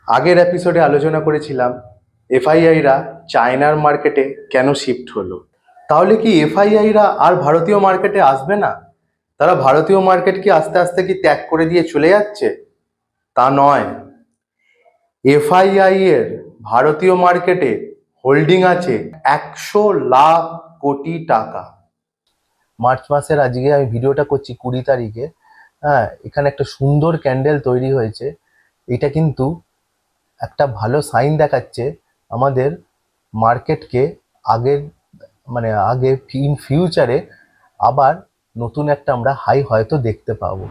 আগের এপিসোডে আলোচনা করেছিলাম এফআইআইরা চায়নার মার্কেটে কেন শিফট হলো। তাহলে কি এফআইআইরা আর ভারতীয় মার্কেটে আসবে না? তারা ভারতীয় মার্কেট কি আস্তে আস্তে কি ত্যাগ করে দিয়ে চলে যাচ্ছে? তা নয়। এফআইআই এর ভারতীয় মার্কেটে হোল্ডিং আছে 100 লাখ কোটি টাকা। মার্চ মাসের আজকে আমি ভিডিওটা করছি 20 তারিখে। হ্যাঁ, এখানে একটা সুন্দর ক্যান্ডেল তৈরি হয়েছে। এটা কিন্তু একটা ভালো সাইন দেখাচ্ছে আমাদের মার্কেটকে আগের আগে ইন ফিউচারে আবার নতুন একটা আমরা হাই হয়তো দেখতে পাবো।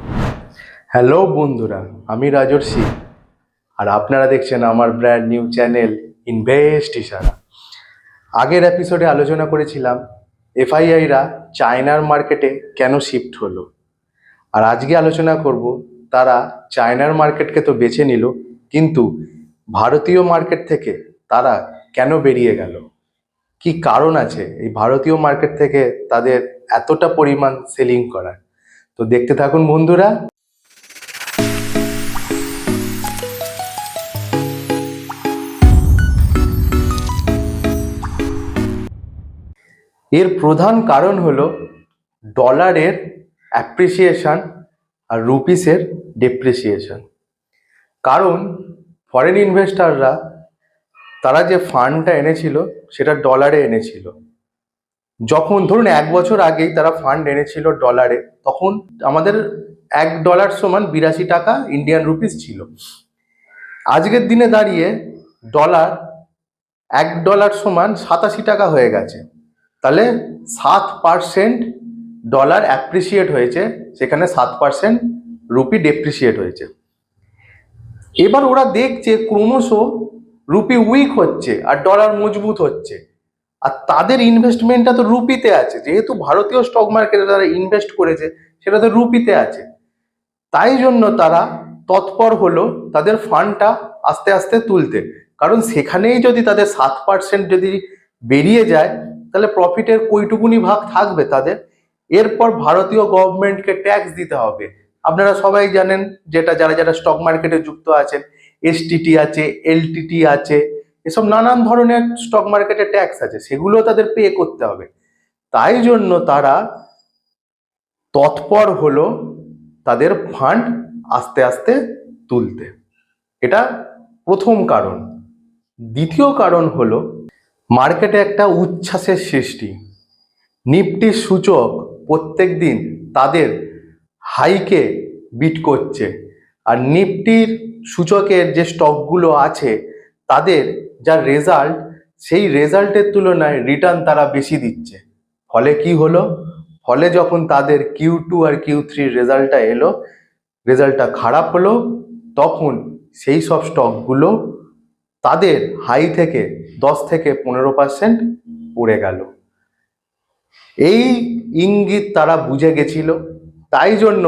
হ্যালো বন্ধুরা, আমি রাজর্ষি আর আপনারা দেখছেন আমার ব্র্যান্ড নিউ চ্যানেল ইনভেস্ট ইশারা। আগের এপিসোডে আলোচনা করেছিলাম এফআইআইরা চায়নার মার্কেটে কেন শিফট হলো, আর আজকে আলোচনা করব তারা চায়নার মার্কেটকে তো বেছে নিল, কিন্তু ভারতীয় মার্কেট থেকে তারা কেন বেরিয়ে গেল, কি কারণ আছে এই ভারতীয় মার্কেট থেকে তাদের এতটা পরিমাণ সেলিং করার। তো দেখতে থাকুন বন্ধুরা। এর প্রধান কারণ হলো ডলারের অ্যাপ্রিসিয়েশন আর রুপিসের ডেপ্রিসিয়েশন। কারণ ফরেন ইনভেস্টাররা তারা যে ফান্ডটা এনেছিল সেটা ডলারে এনেছিল। যখন ধরুন 1 বছর আগেই তারা ফান্ড এনেছিল ডলারে, তখন আমাদের $1 সমান 82 টাকা ইন্ডিয়ান রুপিস ছিল। আজকের দিনে দাঁড়িয়ে ডলার $1 সমান 87 টাকা হয়ে গেছে। তাহলে 7% ডলার অ্যাপ্রিসিয়েট হয়েছে, সেখানে 7% রুপি ডেপ্রিসিয়েট হয়েছে। এবার ওরা দেখছে ক্রমশ রুপি উইক হচ্ছে আর ডলার মজবুত হচ্ছে, আর তাদের ইনভেস্টমেন্টটা তো রুপিতে আছে, যেহেতু ভারতীয় স্টক মার্কেটে তারা ইনভেস্ট করেছে সেটা তো রুপিতে আছে। তাই জন্য তারা তৎপর হলো তাদের ফান্ডটা আস্তে আস্তে তুলতে, কারণ সেখানেই যদি তাদের 7% যদি বেরিয়ে যায় তাহলে প্রফিটের কইটুকুনি ভাগ থাকবে তাদের। এরপর ভারতীয় গভর্নমেন্টকে ট্যাক্স দিতে হবে। আপনারা সবাই জানেন, যেটা যারা যারা স্টক মার্কেটে যুক্ত আছেন, এসটিটি আছে, এলটিটি আছে, এসব নানান ধরনের স্টক মার্কেটে ট্যাক্স আছে, সেগুলো তাদের পে করতে হবে। তাই জন্য তারা তৎপর হলো তাদের ফান্ড আস্তে আস্তে তুলতে। এটা প্রথম কারণ। দ্বিতীয় কারণ হলো মার্কেটে একটা উচ্ছ্বাসের সৃষ্টি। নিফটির সূচক প্রত্যেক দিন তাদের হাইকে বিট করছে, আর নিফটির সূচকের যে স্টকগুলো আছে তাদের যা রেজাল্ট, সেই রেজাল্টের তুলনায় রিটার্ন তারা বেশি দিচ্ছে। ফলে কি হলো, ফলে যখন তাদের Q2 আর Q3 রেজাল্টটা এলো, রেজাল্টটা খারাপ হলো, তখন সেই সব স্টকগুলো তাদের হাই থেকে 10 থেকে 15% পড়ে গেল। এই ইঙ্গিত তারা বুঝে গেছিল, তাই জন্য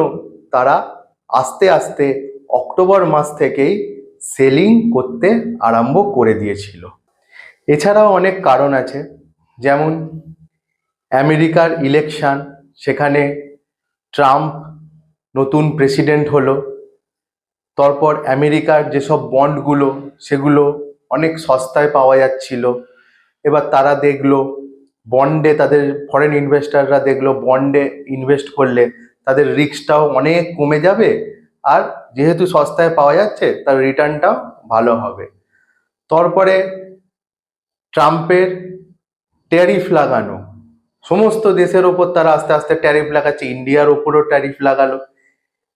তারা আস্তে আস্তে অক্টোবর মাস থেকেই সেলিং করতে আরম্ভ করে দিয়েছিল। এছাড়াও অনেক কারণ আছে, যেমন আমেরিকার ইলেকশন, সেখানে ট্রাম্প নতুন প্রেসিডেন্ট হলো। তারপর আমেরিকার যেসব বন্ডগুলো সেগুলো অনেক সস্তায় পাওয়া যাচ্ছিল। এবার তারা দেখলো বন্ডে, তাদের ফরেন ইনভেস্টাররা দেখলো বন্ডে ইনভেস্ট করলে তাদের রিস্কটাও অনেক কমে যাবে, আর যেহেতু সস্তায় পাওয়া যাচ্ছে তার রিটার্নটাও ভালো হবে। তারপরে ট্রাম্পের ট্যারিফ লাগানো, সমস্ত দেশের ওপর তারা আস্তে আস্তে ট্যারিফ লাগাচ্ছে, ইন্ডিয়ার ওপরও ট্যারিফ লাগালো।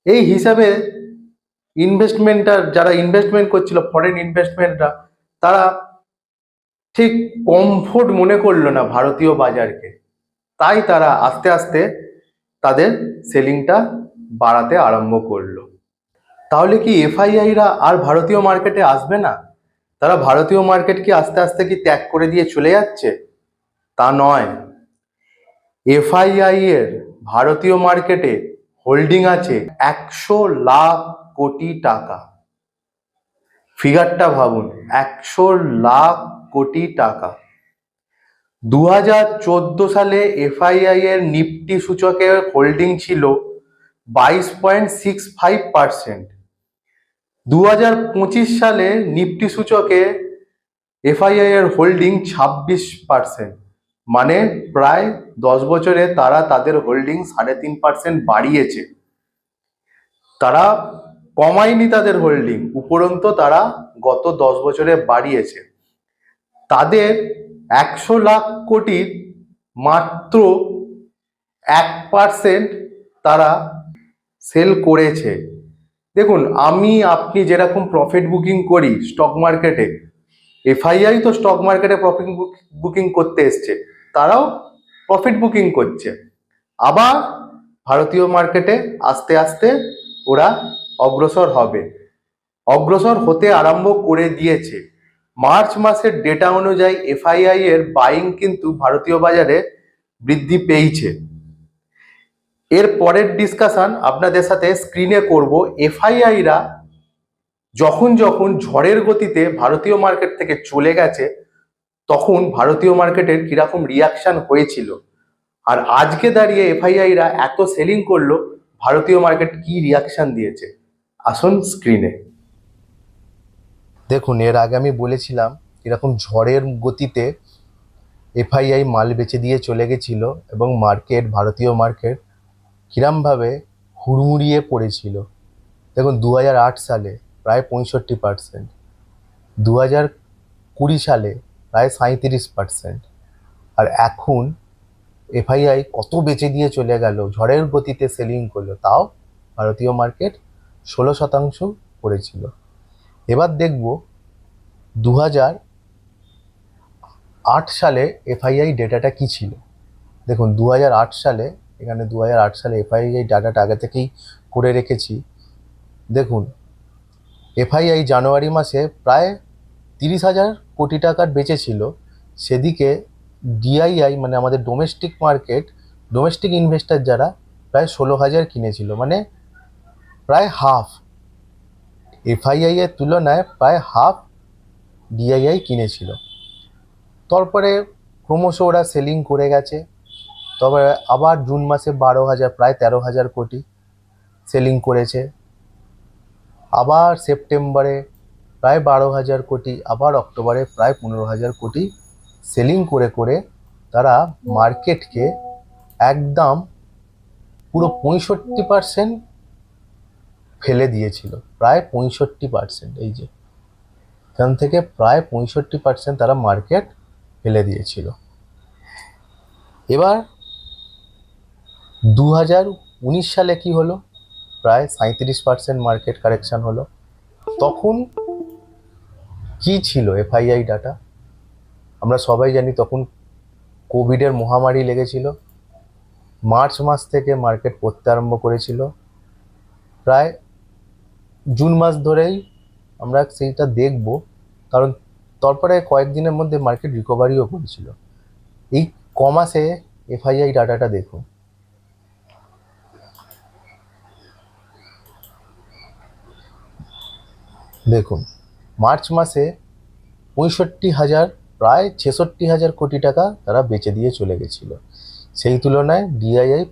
এই হিসাবে যারা ইনভেস্টমেন্ট করছিল ফরেন ইনভেস্টমেন্টরা, তারা ঠিক কমফোর্ট মনে করলো না ভারতীয় বাজারকে। তাই তারা আস্তে আস্তে তাদের সেলিংটা বাড়াতে আরম্ভ করলো। তাহলে কি এফআইআইরা আর ভারতীয় মার্কেটে আসবে না? তারা ভারতীয় মার্কেট কি আস্তে আস্তে কি ত্যাগ করে দিয়ে চলে যাচ্ছে? তা নয়। এফআইআই এর ভারতীয় মার্কেটে হোল্ডিং আছে 100 লাখ কোটি টাকা। ফিগারটা ভাবুন, 100 লাখ কোটি টাকা। 2014 সালে এফআইআই এর নিফটি সূচকের হোল্ডিং ছিল 22.65%, 2025 সালে নিফটি সূচকে এফআইআই এর হোল্ডিং 26%, মানে প্রায় 10 বছরে তারা তাদের হোল্ডিং 3.5% বাড়িয়েছে। তারা কমায়নি তাদের হোল্ডিং, উপরন্তু তারা গত 10 বছরে বাড়িয়েছে। তাদের 100 লাখ কোটির মাত্র 1% তারা সেল করেছে। দেখুন, আপনি যেরকম প্রফিট বুকিং করি স্টক মার্কেটে, এফআইআই তো স্টক মার্কেটে প্রফিট বুকিং করতে এসছে, তারাও প্রফিট বুকিং করছে। আবার ভারতীয় মার্কেটে আস্তে আস্তে ওরা অগ্রসর হবে, অগ্রসর হতে আরম্ভ করে দিয়েছে। মার্চ মাসের ডেটা অনুযায়ী এফআইআই এর বাইং কিন্তু ভারতীয় বাজারে বৃদ্ধি পেয়েছে। এর পরের ডিসকাশন আপনাদের সাথে স্ক্রিনে করব। এফআইআইরা যখন যখন ঝড়ের গতিতে ভারতীয় মার্কেট থেকে চলে গেছে, তখন ভারতীয় মার্কেটের কিরকম রিয়াকশন হয়েছিল, আর আজকে দাঁড়িয়ে এফআইআইরা এত সেলিং করলো, ভারতীয় মার্কেট কি রিয়াকশন দিয়েছে আসুন স্ক্রিনে দেখুন। এর আগে আমি বলেছিলাম এরকম ঝড়ের গতিতে এফআইআই মাল বেচে দিয়ে চলে গেছিল এবং ভারতীয় মার্কেট কিরমভাবে হুড়মুড়িয়ে পড়েছিল। দেখুন, 2008 সালে প্রায় 65%, 2020 সালে প্রায় 37%, আর এখন এফআইআই কত বেচে দিয়ে চলে গেল, ঝড়ের গতিতে সেলিং করলো, তাও ভারতীয় মার্কেট 16% পড়েছিল। এবার দেখব 2008 সালে এফআইআই ডেটাটা কি ছিল। দেখুন, 2008 সালে, এখানে 2008 সালে এফআইআই ডাটাটা আগে থেকেই করে রেখেছি। দেখুন, এফআইআই জানুয়ারি মাসে প্রায় 30,000 কোটি টাকার বেচেছিল। সেদিকে ডিআইআই মানে আমাদের ডোমেস্টিক মার্কেট, ডোমেস্টিক ইনভেস্টার যারা, প্রায় 16,000 কিনেছিল, মানে প্রায় হাফ। এফআইআই এর তুলনায় প্রায় হাফ ডিআইআই কিনেছিল। তারপরে ক্রমশ ওরা সেলিং করে গেছে। তবে আবার জুন মাসে 12,000, প্রায় 13,000 কোটি সেলিং করেছে। আবার সেপ্টেম্বরে প্রায় 12,000 কোটি, আবার অক্টোবরে প্রায় 15,000 কোটি সেলিং করে করে তারা মার্কেটকে একদম পুরো 65% ফেলে দিয়েছিল। প্রায় 65%, এই যে এখান থেকে প্রায় 65% তারা মার্কেট ফেলে দিয়েছিল। এবার 2019 সালে কি হলো, প্রায় 37% মার্কেট কারেকশন হলো। তখন কি ছিল এফআইআই ডাটা আমরা সবাই জানি। তখন কোভিডের মহামারী লেগেছিল, মার্চ মাস থেকে মার্কেট পড়তে আরম্ভ করেছিল। প্রায় জুন মাস ধরেই আমরা সেইটা দেখব, কারণ তারপরে কয়েকদিনের মধ্যে মার্কেট রিকভারিও করেছিল। এই কমাসে এফআইআই ডাটাটা দেখুন। দেখুন, মার্চ মাসে 65,000, প্রায় 66,000 কোটি টাকা তারা বেচে দিয়ে চলে গেছিল। সেই তুলনায় ডিআইআই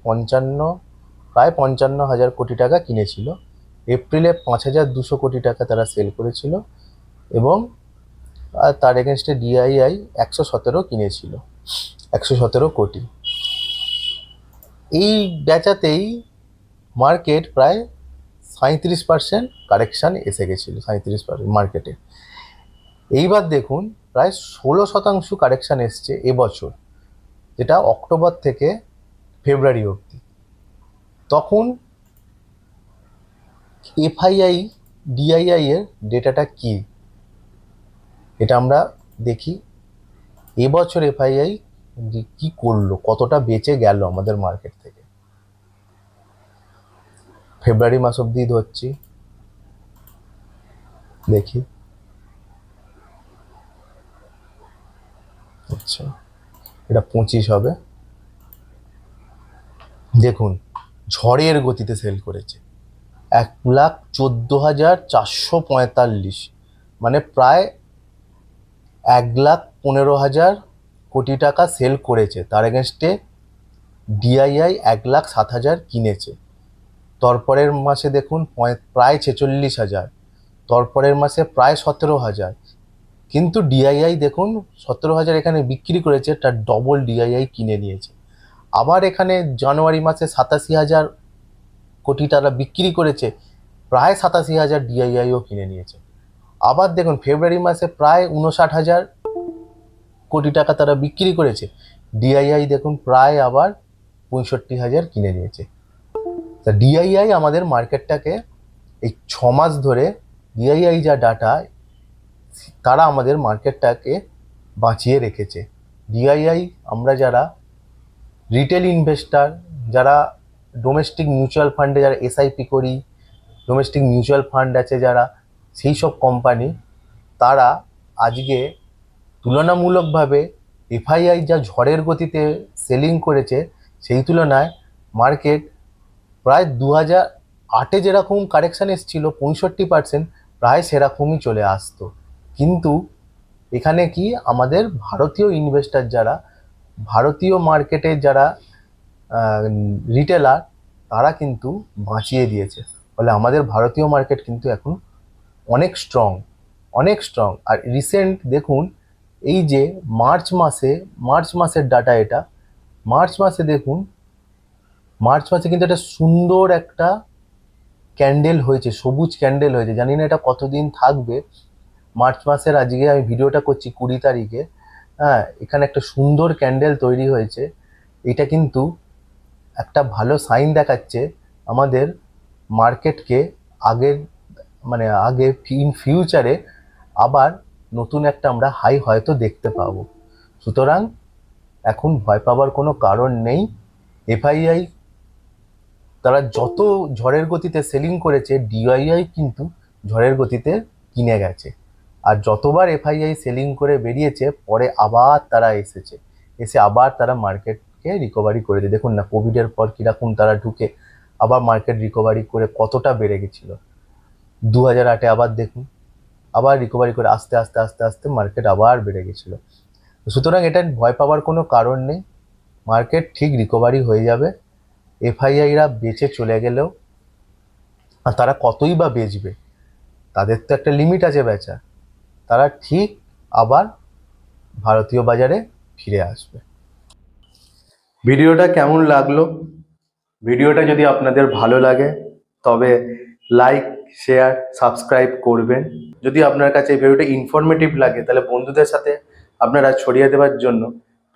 প্রায় 55,000 কোটি টাকা কিনেছিল। এপ্রিলে 5,200 কোটি টাকা তারা সেল করেছিল এবং তার এগেনস্টে ডিআইআই 117 কিনেছিল, 117 কোটি। এই বেচাতেই মার্কেট প্রায় 37% কারেকশান এসে গেছিলো, 37% মার্কেটে। এইবার দেখুন, প্রায় 16% কারেকশান এসছে এবছর, যেটা অক্টোবর থেকে ফেব্রুয়ারি অবধি। তখন এফআইআই ডিআইআই এর ডেটাটা কি, এটা আমরা দেখি। এবছর এফআইআই কি করলো, কতটা বেঁচে গেল আমাদের মার্কেট থেকে। ফেব্রুয়ারি মাস অবধি ধরছি, দেখি। আচ্ছা, এটা 25 হবে। দেখুন, ঝড়ের গতিতে সেল করেছে 1,14,445, মানে প্রায় 1,15,000 কোটি টাকা সেল করেছে। তার এগেনস্টে ডিআইআই 1,07,000 কিনেছে। তারপরের মাসে দেখুন প্রায় 46,000, তারপরের মাসে প্রায় 17,000। কিন্তু ডিআইআই দেখুন 17,000 এখানে বিক্রি করেছে, তার ডবল ডিআইআই কিনে নিয়েছে। আবার এখানে জানুয়ারি মাসে 87,000 কোটি টাকা বিক্রি করেছে, প্রায় 87,000 ডিআইআইও কিনে নিয়েছে। আবার দেখুন ফেব্রুয়ারি মাসে প্রায় 59,000 কোটি টাকা তারা বিক্রি করেছে, ডিআইআই দেখুন প্রায় আবার 65,000 কিনে নিয়েছে। তা ডিআইআই আমাদের মার্কেটটাকে এই 6 মাস ধরে, ডিআইআই যা ডাটা, তারা আমাদের মার্কেটটাকে বাঁচিয়ে রেখেছে। ডিআইআই আমরা যারা রিটেল ইনভেস্টার, যারা ডোমেস্টিক মিউচুয়াল ফান্ডে যারা এসআইপি করি, ডোমেস্টিক মিউচুয়াল ফান্ড আছে যারা, সেই সব কোম্পানি, তারা আজকে তুলনামূলকভাবে এফআইআই যা ঝড়ের গতিতে সেলিং করেছে, সেই তুলনায় মার্কেট প্রায় 2008-এ যেরকম কারেকশান এসেছিল 65%, প্রায় সেরকমই চলে আসতো। কিন্তু এখানে কি আমাদের ভারতীয় ইনভেস্টার যারা, ভারতীয় মার্কেটে যারা রিটেলার, তারা কিন্তু বাঁচিয়ে দিয়েছে। ফলে আমাদের ভারতীয় মার্কেট কিন্তু এখন অনেক স্ট্রং, অনেক স্ট্রং। আর রিসেন্ট দেখুন, এই যে মার্চ মাসের ডাটা এটা, মার্চ মাসে দেখুন, মার্চ মাসে কিন্তু একটা সুন্দর একটা ক্যান্ডেল হয়েছে, সবুজ ক্যান্ডেল হয়েছে। জানি না এটা কতদিন থাকবে। মার্চ মাসের আজকে আমি ভিডিওটা করছি 20 তারিখে, হ্যাঁ, এখানে একটা সুন্দর ক্যান্ডেল তৈরি হয়েছে। এটা কিন্তু একটা ভালো সাইন দেখাচ্ছে আমাদের মার্কেটকে আগের, মানে আগে ইন ফিউচারে আবার নতুন একটা আমরা হাই হয়তো দেখতে পাবো। সুতরাং এখন ভয় পাওয়ার কোনো কারণ নেই। এফআইআই তারা যত ঝড়ের গতিতে সেলিং করেছে, ডিআইআই কিন্তু ঝড়ের গতিতে কিনে গেছে। আর যতবার এফআইআই সেলিং করে বেরিয়েছে, পরে আবার তারা এসে আবার তারা মার্কেটকে রিকভারি করেছে। দেখুন না, কোভিডের পর কীরকম তারা ঢুকে আবার মার্কেট রিকভারি করে কতটা বেড়ে গেছিল। 2008-এ আবার দেখুন, আবার রিকভারি করে আস্তে আস্তে আস্তে আস্তে মার্কেট আবার বেড়ে গেছিলো। সুতরাং এটা ভয় পাওয়ার কোনো কারণ নেই, মার্কেট ঠিক রিকভারি হয়ে যাবে। এফআইআইরা বেঁচে চলে গেলেও, আর তারা কতই বা বেচবে, তাদের তো একটা লিমিট আছে বেচা, তারা ঠিক আবার ভারতীয় বাজারে ফিরে আসবে। ভিডিওটা কেমন লাগলো? ভিডিওটা যদি আপনাদের ভালো লাগে তবে লাইক, শেয়ার, সাবস্ক্রাইব করবেন। যদি আপনার কাছে এই ভিডিওটা ইনফরমেটিভ লাগে তাহলে বন্ধুদের সাথে আপনারা ছড়িয়ে দেওয়ার জন্য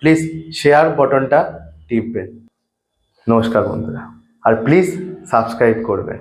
প্লিজ শেয়ার বটনটা টিপবেন। নমস্কার বন্ধুরা, আর প্লিজ সাবস্ক্রাইব করবেন।